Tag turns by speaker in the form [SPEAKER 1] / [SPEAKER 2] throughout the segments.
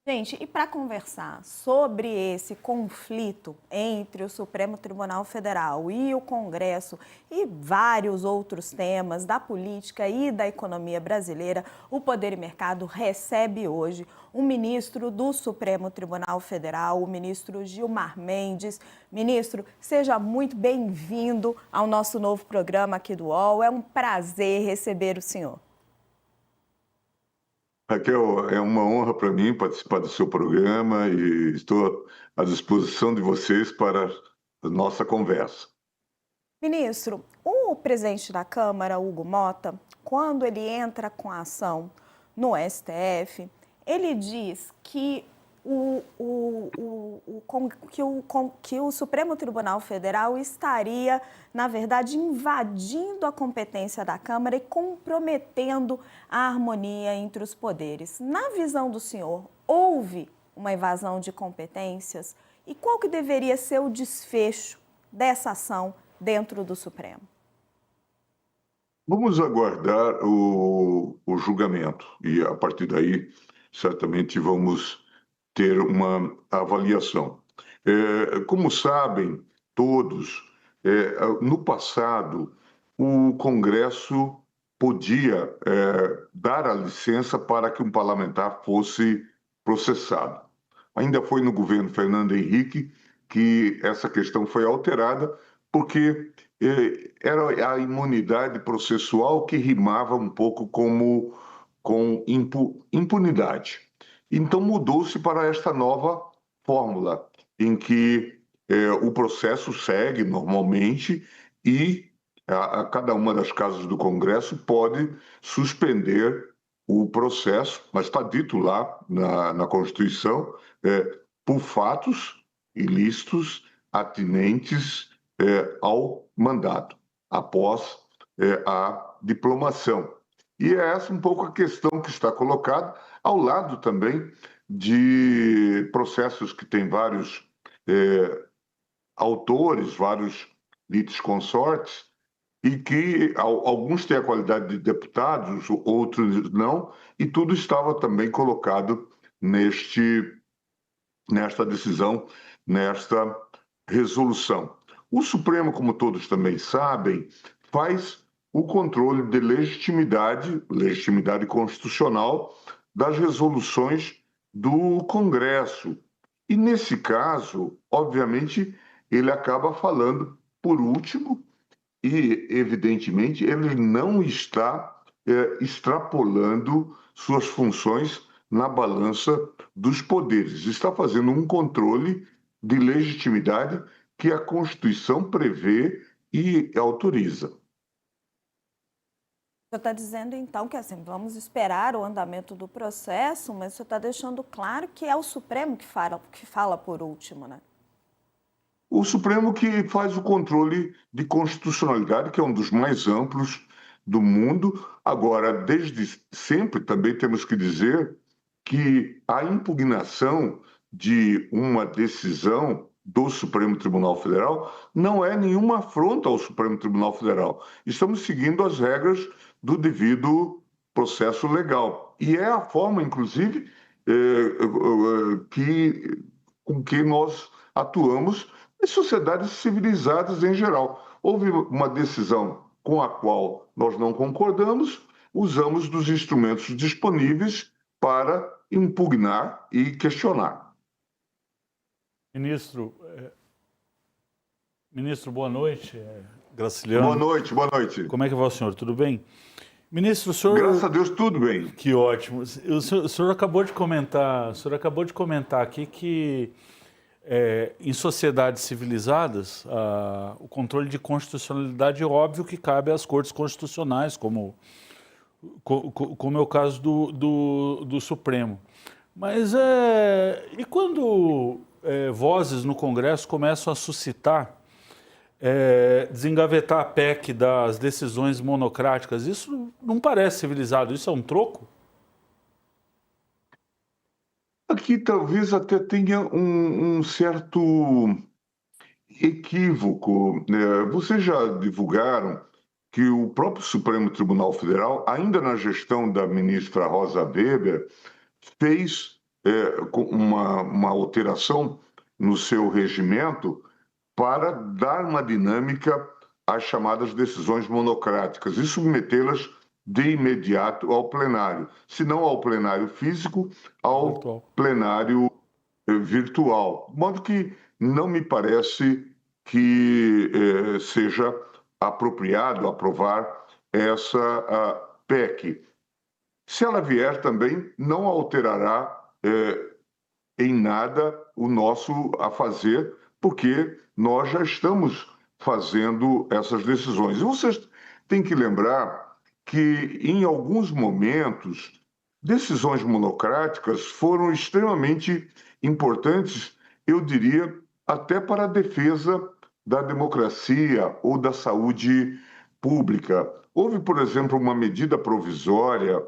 [SPEAKER 1] Gente, e para conversar sobre esse conflito entre o Supremo Tribunal Federal e o Congresso e vários outros temas da política e da economia brasileira, o Poder e Mercado recebe hoje o ministro do Supremo Tribunal Federal, o ministro Gilmar Mendes. Ministro, seja muito bem-vindo ao nosso novo programa aqui do UOL. É um prazer receber o senhor.
[SPEAKER 2] Raquel, é uma honra para mim participar do seu programa e estou à disposição de vocês para a nossa conversa.
[SPEAKER 1] Ministro, o presidente da Câmara, Hugo Mota, quando ele entra com a ação no STF, ele diz que o Supremo Tribunal Federal estaria, na verdade, invadindo a competência da Câmara e comprometendo a harmonia entre os poderes. Na visão do senhor, houve uma invasão de competências? E qual que deveria ser o desfecho dessa ação dentro do Supremo?
[SPEAKER 2] Vamos aguardar o julgamento e, a partir daí, certamente vamos ter uma avaliação. Como sabem todos, no passado, o Congresso podia dar a licença para que um parlamentar fosse processado. Ainda foi no governo Fernando Henrique que essa questão foi alterada, porque era a imunidade processual que rimava um pouco com impunidade. Então mudou-se para esta nova fórmula, em que o processo segue normalmente e a cada uma das casas do Congresso pode suspender o processo, mas está dito lá na Constituição, por fatos ilícitos atinentes ao mandato, após a diplomação. E é essa um pouco a questão que está colocada, ao lado também de processos que têm vários autores, vários litisconsortes, e que alguns têm a qualidade de deputados, outros não, e tudo estava também colocado nesta decisão, nesta resolução. O Supremo, como todos também sabem, faz o controle de legitimidade constitucional das resoluções do Congresso. E nesse caso, obviamente, ele acaba falando por último e, evidentemente, ele não está extrapolando suas funções na balança dos poderes. Está fazendo um controle de legitimidade que a Constituição prevê e autoriza.
[SPEAKER 1] O senhor está dizendo, então, que assim, vamos esperar o andamento do processo, mas o senhor está deixando claro que é o Supremo que fala por último, né?
[SPEAKER 2] O Supremo que faz o controle de constitucionalidade, que é um dos mais amplos do mundo. Agora, desde sempre, também temos que dizer que a impugnação de uma decisão do Supremo Tribunal Federal não é nenhuma afronta ao Supremo Tribunal Federal. Estamos seguindo as regras do devido processo legal. E é a forma, inclusive, com que nós atuamos em sociedades civilizadas em geral. Houve uma decisão com a qual nós não concordamos, usamos dos instrumentos disponíveis para impugnar e questionar.
[SPEAKER 3] Ministro, boa noite. Graciliano.
[SPEAKER 2] Boa noite, boa noite.
[SPEAKER 3] Como é que vai o senhor? Tudo bem? Ministro, o senhor...
[SPEAKER 2] Graças a Deus, tudo bem.
[SPEAKER 3] Que ótimo. O senhor acabou de comentar, aqui que em sociedades civilizadas o controle de constitucionalidade é óbvio que cabe às cortes constitucionais, como é o caso do Supremo. Mas e quando vozes no Congresso começam a suscitar, desengavetar a PEC das decisões monocráticas, isso não parece civilizado, isso é um troco?
[SPEAKER 2] Aqui talvez até tenha um certo equívoco, né? Vocês já divulgaram que o próprio Supremo Tribunal Federal, ainda na gestão da ministra Rosa Weber, fez com uma alteração no seu regimento para dar uma dinâmica às chamadas decisões monocráticas e submetê-las de imediato ao plenário, se não ao plenário físico, ao
[SPEAKER 3] Virtual.
[SPEAKER 2] plenário virtual. De modo que não me parece que seja apropriado aprovar essa PEC. Se ela vier também, não alterará em nada o nosso a fazer, porque nós já estamos fazendo essas decisões. E vocês têm que lembrar que, em alguns momentos, decisões monocráticas foram extremamente importantes, eu diria, até para a defesa da democracia ou da saúde pública. Houve, por exemplo, uma medida provisória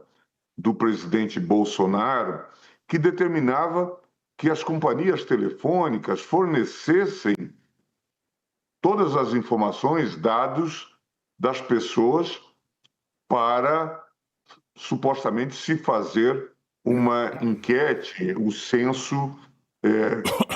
[SPEAKER 2] do presidente Bolsonaro que determinava que as companhias telefônicas fornecessem todas as informações, dados das pessoas para supostamente se fazer uma enquete, o censo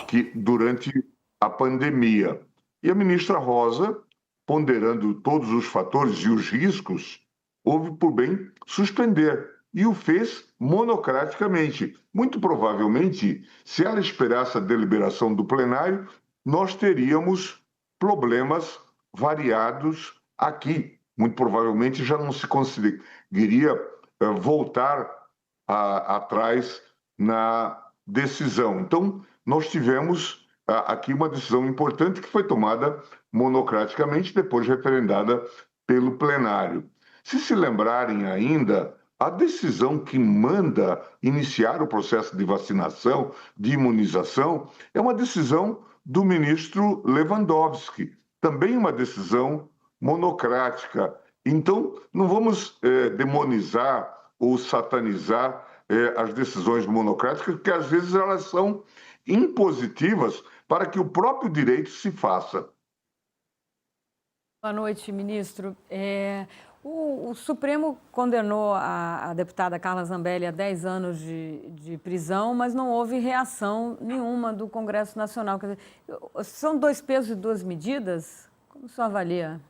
[SPEAKER 2] que durante a pandemia. E a ministra Rosa, ponderando todos os fatores e os riscos, houve por bem suspender e o fez monocraticamente. Muito provavelmente, se ela esperasse a deliberação do plenário, nós teríamos problemas variados aqui. Muito provavelmente já não se conseguiria voltar atrás na decisão. Então, nós tivemos aqui uma decisão importante que foi tomada monocraticamente, depois referendada pelo plenário. Se lembrarem ainda, a decisão que manda iniciar o processo de vacinação, de imunização, é uma decisão do ministro Lewandowski, também uma decisão monocrática. Então, não vamos demonizar ou satanizar as decisões monocráticas, porque às vezes elas são impositivas para que o próprio direito se faça.
[SPEAKER 4] Boa noite, ministro. O Supremo condenou a deputada Carla Zambelli a 10 anos de prisão, mas não houve reação nenhuma do Congresso Nacional. Quer dizer, são dois pesos e duas medidas? Como o senhor avalia?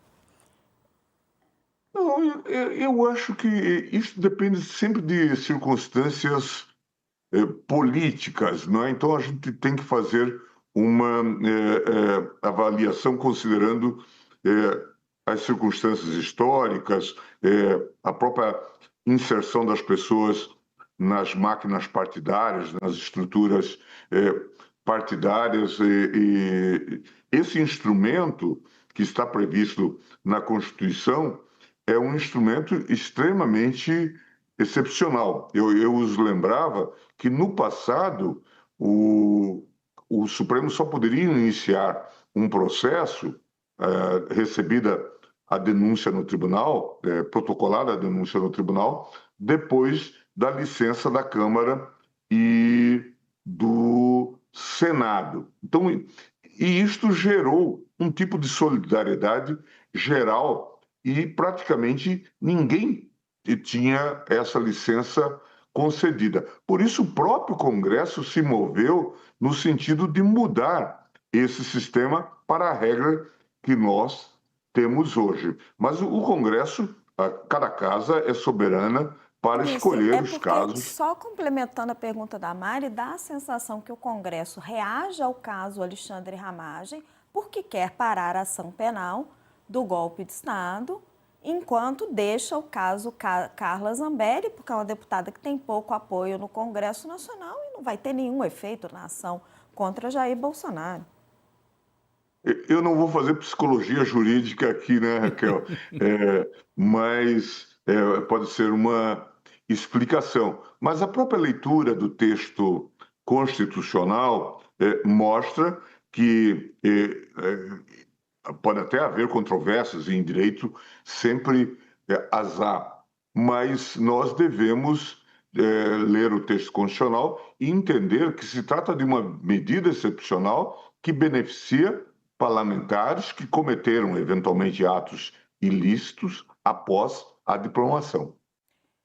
[SPEAKER 2] Não, eu acho que isso depende sempre de circunstâncias políticas, não é? Então a gente tem que fazer uma avaliação considerando as circunstâncias históricas, a própria inserção das pessoas nas máquinas partidárias, nas estruturas partidárias. E esse instrumento que está previsto na Constituição é um instrumento extremamente excepcional. Eu os lembrava que, no passado, o Supremo só poderia iniciar um processo, recebida a denúncia no tribunal, protocolada a denúncia no tribunal, depois da licença da Câmara e do Senado. Então, e isto gerou um tipo de solidariedade geral e praticamente ninguém tinha essa licença concedida. Por isso, o próprio Congresso se moveu no sentido de mudar esse sistema para a regra que nós temos hoje. Mas o Congresso, cada casa é soberana para escolher os casos.
[SPEAKER 1] Só complementando a pergunta da Mari, dá a sensação que o Congresso reage ao caso Alexandre Ramagem porque quer parar a ação penal do golpe de Estado, enquanto deixa o caso Carla Zambelli, porque é uma deputada que tem pouco apoio no Congresso Nacional e não vai ter nenhum efeito na ação contra Jair Bolsonaro.
[SPEAKER 2] Eu não vou fazer psicologia jurídica aqui, né, Raquel? Mas pode ser uma explicação. Mas a própria leitura do texto constitucional mostra que pode até haver controvérsias e em direito sempre as há, mas nós devemos ler o texto constitucional e entender que se trata de uma medida excepcional que beneficia parlamentares que cometeram eventualmente atos ilícitos após a diplomação.